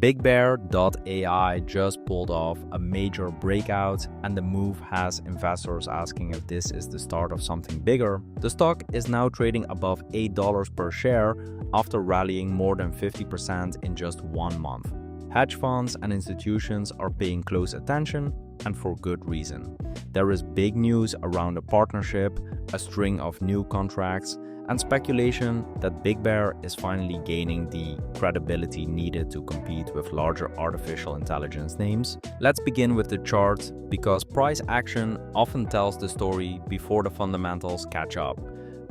BigBear.ai just pulled off a major breakout, and the move has investors asking if this is the start of something bigger. The stock is now trading above $8 per share after rallying more than 50% in just 1 month. Hedge funds and institutions are paying close attention, and for good reason. There is big news around a partnership, a string of new contracts, and speculation that BigBear is finally gaining the credibility needed to compete with larger artificial intelligence names. Let's begin with the chart, because price action often tells the story before the fundamentals catch up.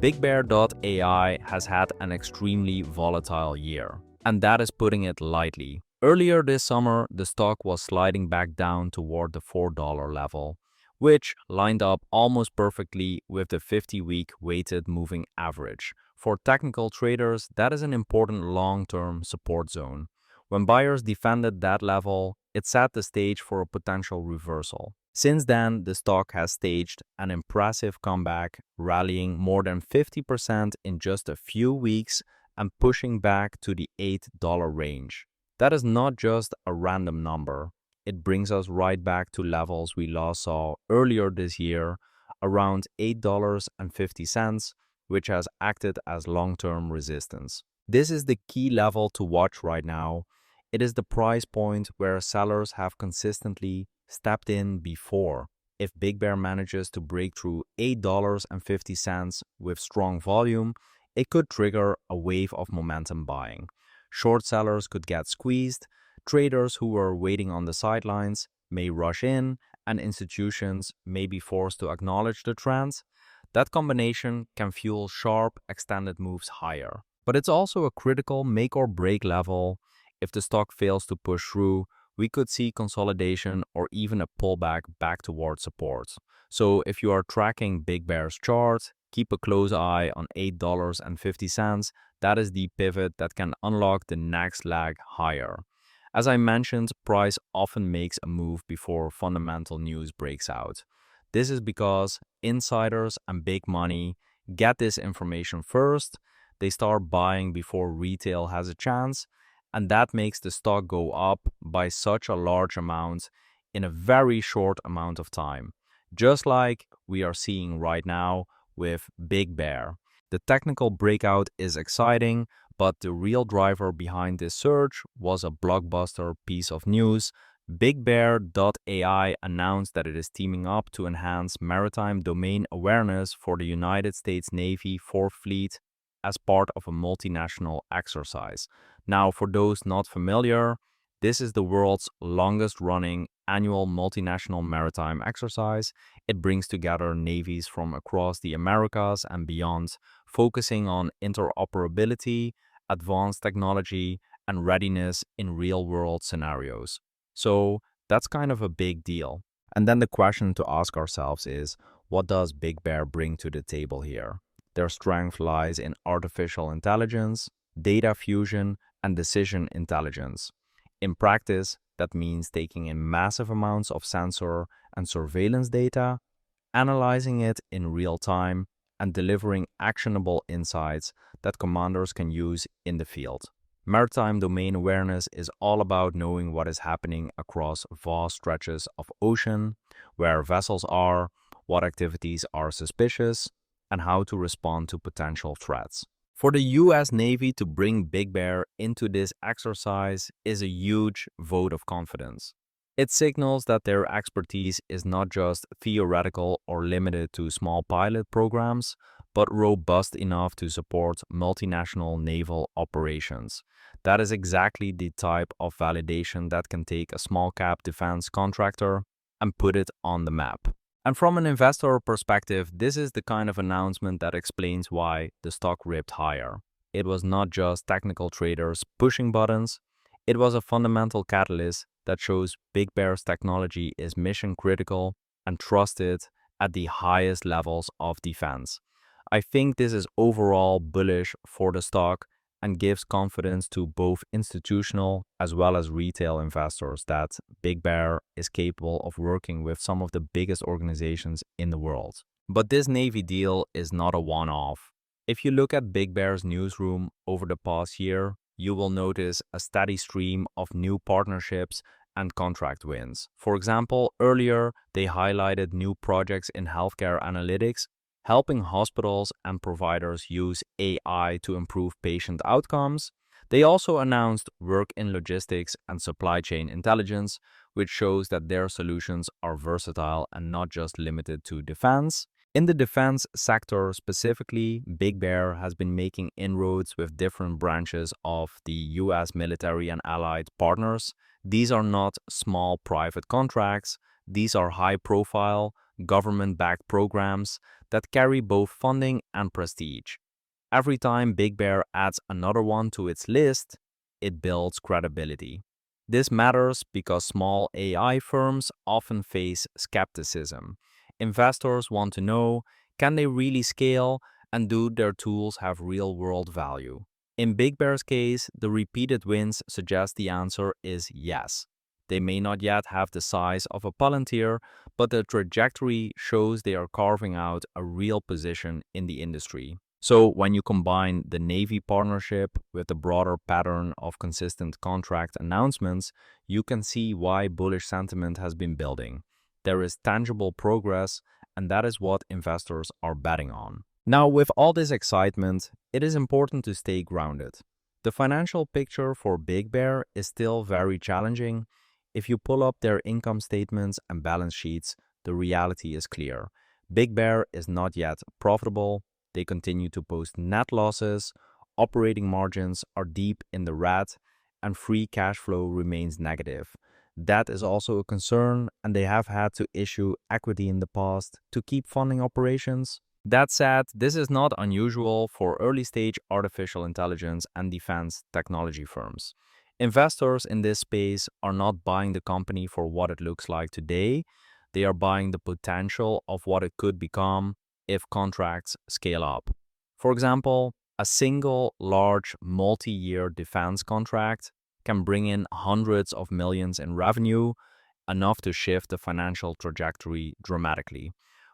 BigBear.ai has had an extremely volatile year, and that is putting it lightly. Earlier this summer, the stock was sliding back down toward the $4 level, which lined up almost perfectly with the 50-week weighted moving average. For technical traders, that is an important long-term support zone. When buyers defended that level, it set the stage for a potential reversal. Since then, the stock has staged an impressive comeback, rallying more than 50% in just a few weeks and pushing back to the $8 range. That is not just a random number. It brings us right back to levels we last saw earlier this year, around $8.50, which has acted as long-term resistance. This is the key level to watch right now. It is the price point where sellers have consistently stepped in before. If BigBear manages to break through $8.50 with strong volume, it could trigger a wave of momentum buying. Short sellers could get squeezed, traders who were waiting on the sidelines may rush in, and institutions may be forced to acknowledge the trends. That combination can fuel sharp, extended moves higher. But it's also a critical make-or-break level. If the stock fails to push through, we could see consolidation or even a pullback back towards support. So if you are tracking BigBear's chart, keep a close eye on $8.50. That is the pivot that can unlock the next leg higher. As I mentioned, price often makes a move before fundamental news breaks out. This is because insiders and big money get this information first. They start buying before retail has a chance, and that makes the stock go up by such a large amount in a very short amount of time, just like we are seeing right now with BigBear. The technical breakout is exciting, but the real driver behind this surge was a blockbuster piece of news. BigBear.ai announced that it is teaming up to enhance maritime domain awareness for the United States Navy 4th Fleet as part of a multinational exercise. Now, for those not familiar, this is the world's longest-running annual multinational maritime exercise. It brings together navies from across the Americas and beyond, focusing on interoperability, advanced technology, and readiness in real-world scenarios. So that's kind of a big deal. And then the question to ask ourselves is, what does BigBear bring to the table here? Their strength lies in artificial intelligence, data fusion, and decision intelligence. In practice, that means taking in massive amounts of sensor and surveillance data, analyzing it in real time, and delivering actionable insights that commanders can use in the field. Maritime domain awareness is all about knowing what is happening across vast stretches of ocean, where vessels are, what activities are suspicious, and how to respond to potential threats. For the US Navy to bring BigBear into this exercise is a huge vote of confidence. It signals that their expertise is not just theoretical or limited to small pilot programs, but robust enough to support multinational naval operations. That is exactly the type of validation that can take a small-cap defense contractor and put it on the map. And from an investor perspective, this is the kind of announcement that explains why the stock ripped higher. It was not just technical traders pushing buttons, it was a fundamental catalyst that shows BigBear's technology is mission critical and trusted at the highest levels of defense. I think this is overall bullish for the stock and gives confidence to both institutional as well as retail investors that BigBear is capable of working with some of the biggest organizations in the world. But this Navy deal is not a one-off. If you look at BigBear's newsroom over the past year, you will notice a steady stream of new partnerships and contract wins. For example, earlier they highlighted new projects in healthcare analytics, helping hospitals and providers use AI to improve patient outcomes. They also announced work in logistics and supply chain intelligence, which shows that their solutions are versatile and not just limited to defense. In the defense sector specifically, BigBear has been making inroads with different branches of the US military and allied partners. These are not small private contracts, these are high-profile, government-backed programs that carry both funding and prestige. Every time BigBear adds another one to its list, it builds credibility. This matters because small AI firms often face skepticism. Investors want to know, can they really scale and do their tools have real-world value? In BigBear's case, the repeated wins suggest the answer is yes. They may not yet have the size of a Palantir, but the trajectory shows they are carving out a real position in the industry. So when you combine the Navy partnership with the broader pattern of consistent contract announcements, you can see why bullish sentiment has been building. There is tangible progress, and that is what investors are betting on. Now, with all this excitement, it is important to stay grounded. The financial picture for BigBear is still very challenging. If you pull up their income statements and balance sheets, the reality is clear. BigBear is not yet profitable. They continue to post net losses, operating margins are deep in the red, and free cash flow remains negative. That is also a concern, and they have had to issue equity in the past to keep funding operations. That said, this is not unusual for early-stage artificial intelligence and defense technology firms. Investors in this space are not buying the company for what it looks like today. They are buying the potential of what it could become if contracts scale up. For example, a single large multi-year defense contract can bring in hundreds of millions in revenue, enough to shift the financial trajectory dramatically.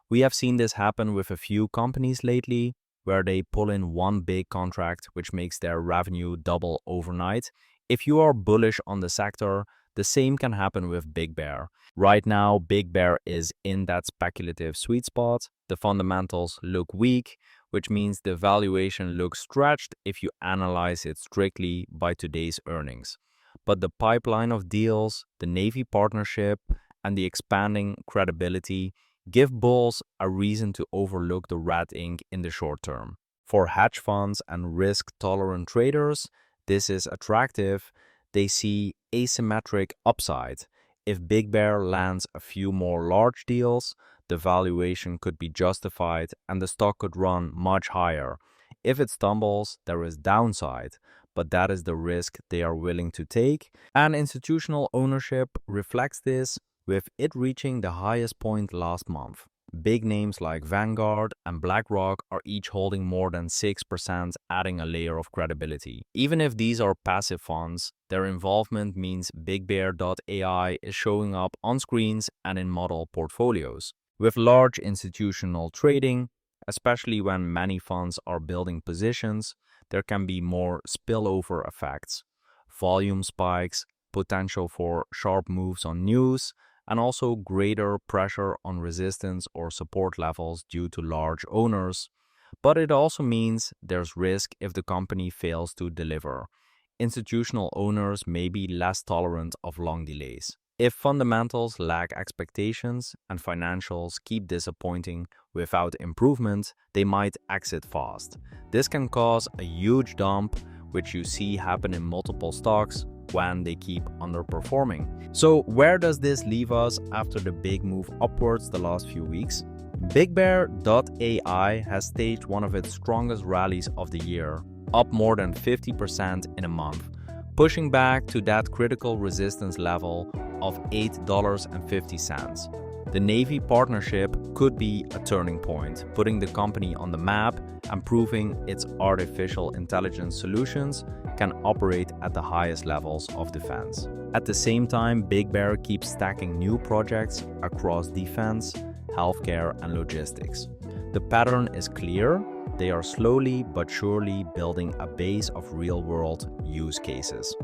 We have seen this happen with a few companies lately, where they pull in one big contract which makes their revenue double overnight. If you are bullish on the sector, the same can happen with BigBear. Right now, BigBear is in that speculative sweet spot. The fundamentals look weak, which means the valuation looks stretched if you analyze it strictly by today's earnings. But the pipeline of deals, the Navy partnership, and the expanding credibility give bulls a reason to overlook the red ink in the short term. For hedge funds and risk-tolerant traders, this is attractive. They see asymmetric upside. If BigBear lands a few more large deals, the valuation could be justified and the stock could run much higher. If it stumbles, there is downside, but that is the risk they are willing to take. And institutional ownership reflects this, with it reaching the highest point last month. Big names like Vanguard and BlackRock are each holding more than 6%, adding a layer of credibility. Even if these are passive funds, their involvement means BigBear.ai is showing up on screens and in model portfolios. With large institutional trading, especially when many funds are building positions, there can be more spillover effects. Volume spikes, potential for sharp moves on news, and also greater pressure on resistance or support levels due to large owners. But it also means there's risk if the company fails to deliver. Institutional owners may be less tolerant of long delays. If fundamentals lag expectations and financials keep disappointing without improvement, they might exit fast. This can cause a huge dump, which you see happen in multiple stocks when they keep underperforming. So where does this leave us after the big move upwards the last few weeks? BigBear.ai has staged one of its strongest rallies of the year, up more than 50% in a month, pushing back to that critical resistance level of $8.50. The Navy partnership could be a turning point, putting the company on the map and proving its artificial intelligence solutions can operate at the highest levels of defense. At the same time, BigBear keeps stacking new projects across defense, healthcare, and logistics. The pattern is clear. They are slowly but surely building a base of real-world use cases.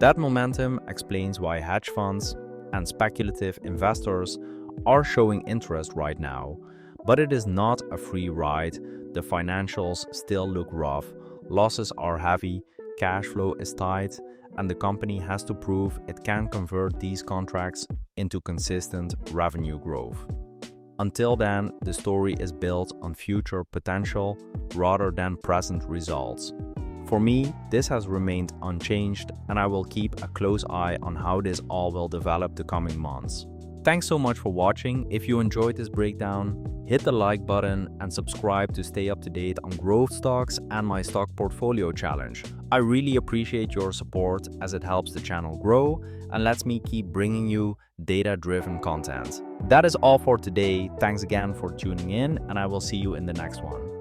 That momentum explains why hedge funds and speculative investors are showing interest right now. But it is not a free ride. The financials still look rough, losses are heavy, cash flow is tight, and the company has to prove it can convert these contracts into consistent revenue growth. Until then, the story is built on future potential rather than present results. For me, this has remained unchanged, and I will keep a close eye on how this all will develop the coming months. Thanks so much for watching. If you enjoyed this breakdown, hit the like button and subscribe to stay up to date on growth stocks and my stock portfolio challenge. I really appreciate your support as it helps the channel grow and lets me keep bringing you data-driven content. That is all for today. Thanks again for tuning in, and I will see you in the next one.